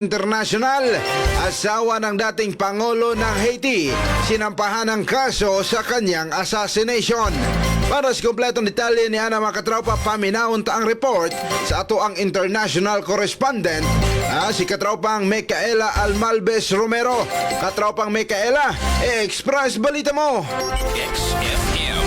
International, asawa ng dating Pangulo ng Haiti, sinampahan ng kaso sa kanyang assassination. Para sa kumpletong detalye ni Ana mga katropa, paminaunta ang report sa ato ang international correspondent, si katropang Micaela Almalves Romero. Katropang Micaela, express balita mo! XFM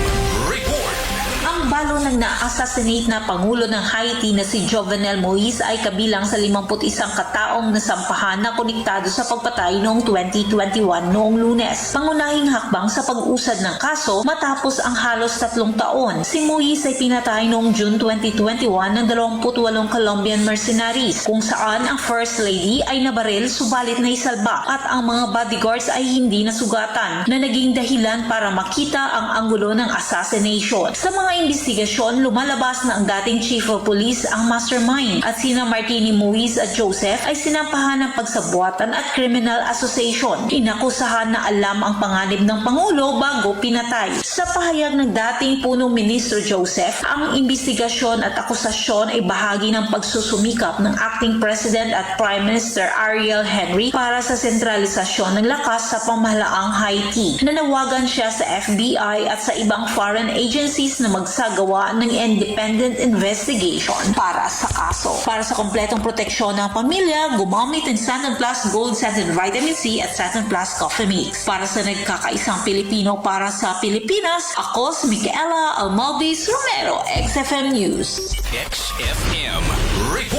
Report. Ang balo ng na-assassinate na Pangulo ng Haiti na si Jovenel Moise ay kabilang sa 51 kataong nasampahan na konektado sa pagpatay noong 2021 noong Lunes. Pangunahing hakbang sa pag-usad ng kaso matapos ang halos 3 taon. Si Moise ay pinatay noong June 2021 ng 28 Colombian mercenaries kung saan ang First Lady ay nabaril subalit na isalba at ang mga bodyguards ay hindi nasugatan na naging dahilan para makita ang anggulo ng assassination. Sa mga investigasyon, lumalabas na ang dating Chief of Police ang mastermind at sina Martini Moise at Joseph ay sinampahan ng pagsabuatan at criminal association. Inakusahan na alam ang panganib ng Pangulo bago pinatay. Sa pahayag ng dating punong ministro Joseph, ang investigasyon at akusasyon ay bahagi ng pagsusumikap ng acting President at Prime Minister Ariel Henry para sa sentralisasyon ng lakas sa pamahalaang Haiti. Nanawagan siya sa FBI at sa ibang foreign agencies na magsagawa ng independent investigation para sa kaso. Para sa kompletong proteksyon ng pamilya, gumamit ng Saturn Plus Gold, Saturn Vitamin C at Saturn Plus Coffee Mix. Para sa nagkakaisang Pilipino para sa Pilipinas, ako si Micaela Almalves Romero, XFM News. XFM Report.